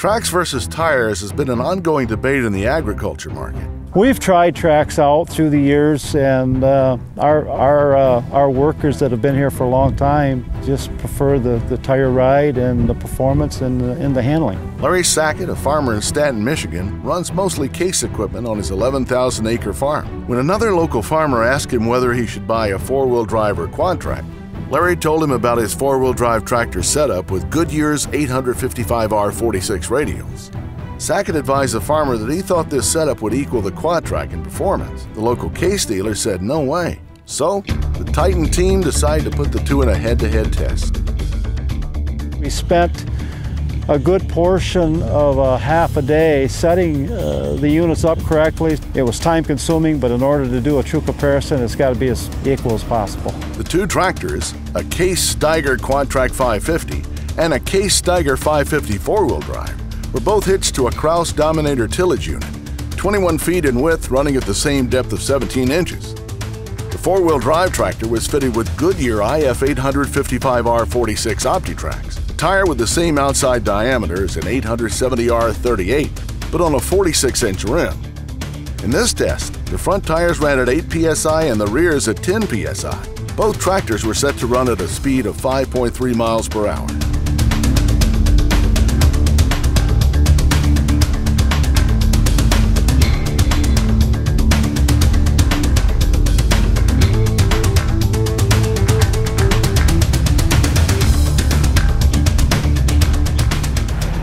Tracks versus tires has been an ongoing debate in the agriculture market. We've tried Tracks out through the years, and our workers that have been here for a long time just prefer the tire ride and the performance and the handling. Larry Sackett, a farmer in Stanton, Michigan, runs mostly case equipment on his 11,000-acre farm. When another local farmer asked him whether he should buy a four-wheel drive or quad track, Larry told him about his four-wheel drive tractor setup with Goodyear's 855R46 radials. Sackett advised the farmer that he thought this setup would equal the quad track in performance. The local case dealer said no way. So, the Titan team decided to put the two in a head-to-head test. We spent a good portion of a half a day setting the units up correctly. It was time-consuming, but in order to do a true comparison, it's got to be as equal as possible. The two tractors, a Case Steiger Quad-Track 550 and a Case Steiger 550 four-wheel drive, were both hitched to a Kraus Dominator tillage unit, 21 feet in width, running at the same depth of 17 inches. The four-wheel drive tractor was fitted with Goodyear IF 855R46 OptiTracks, a tire with the same outside diameter as an 870R38, but on a 46-inch rim. In this test, the front tires ran at 8 psi and the rears at 10 psi. Both tractors were set to run at a speed of 5.3 miles per hour.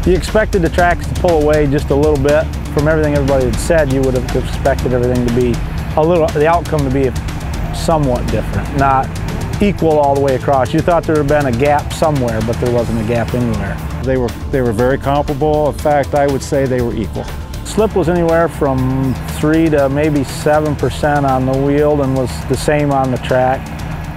You expected the tracks to pull away just a little bit. From everything everybody had said, you would have expected everything to be the outcome to be somewhat different, not equal all the way across. You thought there would have been a gap somewhere, but there wasn't a gap anywhere. They were very comparable. In fact, I would say they were equal. Slip was anywhere from 3 to maybe 7% on the wheel and was the same on the track.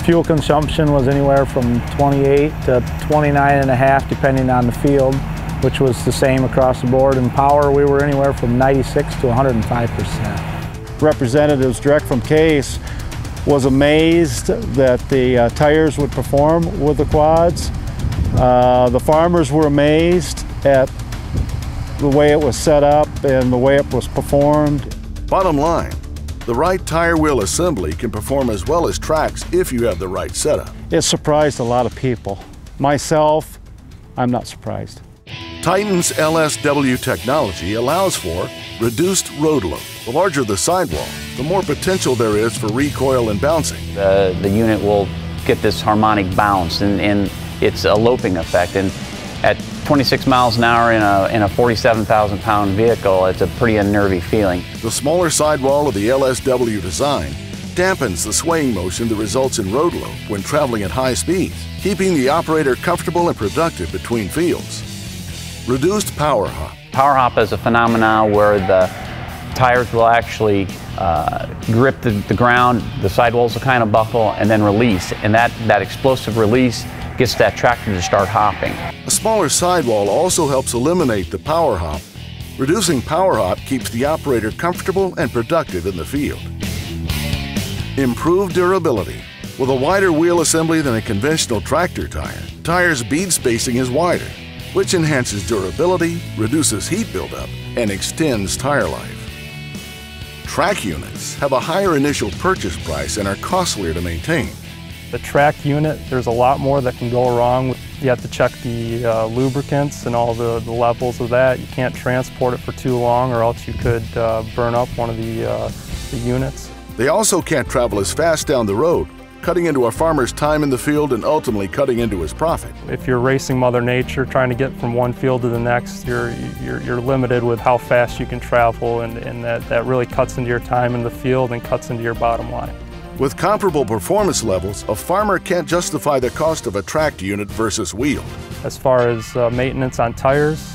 Fuel consumption was anywhere from 28 to 29.5 depending on the field, which was the same across the board. In power, we were anywhere from 96 to 105%. Representatives direct from Case was amazed that the tires would perform with the quads. The farmers were amazed at the way it was set up and the way it was performed. Bottom line, the right tire wheel assembly can perform as well as Tracks if you have the right setup. It surprised a lot of people. Myself, I'm not surprised. Titan's LSW technology allows for reduced road load. The larger the sidewall, the more potential there is for recoil and bouncing. The unit will get this harmonic bounce, and it's a loping effect. And at 26 miles an hour in a 47,000-pound vehicle, it's a pretty unnerving feeling. The smaller sidewall of the LSW design dampens the swaying motion that results in road load when traveling at high speeds, keeping the operator comfortable and productive between fields. Reduced power hop. Power hop is a phenomenon where the tires will actually grip the ground, the sidewalls will kind of buckle and then release, and that explosive release gets that tractor to start hopping. A smaller sidewall also helps eliminate the power hop. Reducing power hop keeps the operator comfortable and productive in the field. Improved durability. With a wider wheel assembly than a conventional tractor tire, tire's bead spacing is wider, which enhances durability, reduces heat buildup, and extends tire life. Track units have a higher initial purchase price and are costlier to maintain. The track unit, there's a lot more that can go wrong. You have to check the lubricants and all the levels of that. You can't transport it for too long or else you could burn up one of the units. They also can't travel as fast down the road, cutting into a farmer's time in the field and ultimately cutting into his profit. If you're racing Mother Nature, trying to get from one field to the next, you're limited with how fast you can travel, and that really cuts into your time in the field and cuts into your bottom line. With comparable performance levels, a farmer can't justify the cost of a tracked unit versus wheeled. As far as maintenance on tires,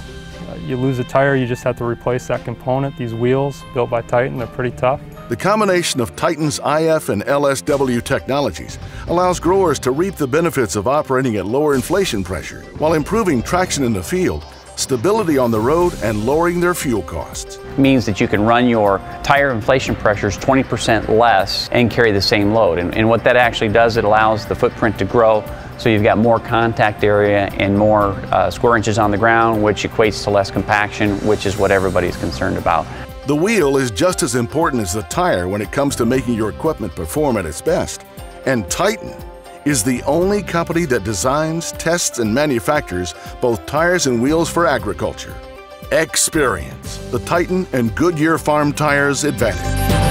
you lose a tire, you just have to replace that component. These wheels, built by Titan, they're pretty tough. The combination of Titan's IF and LSW technologies allows growers to reap the benefits of operating at lower inflation pressure while improving traction in the field, stability on the road, and lowering their fuel costs. It means that you can run your tire inflation pressures 20% less and carry the same load. And what that actually does, it allows the footprint to grow So you've got more contact area and more square inches on the ground, which equates to less compaction, which is what everybody's concerned about. The wheel is just as important as the tire when it comes to making your equipment perform at its best. And Titan is the only company that designs, tests, and manufactures both tires and wheels for agriculture. Experience the Titan and Goodyear Farm Tires advantage.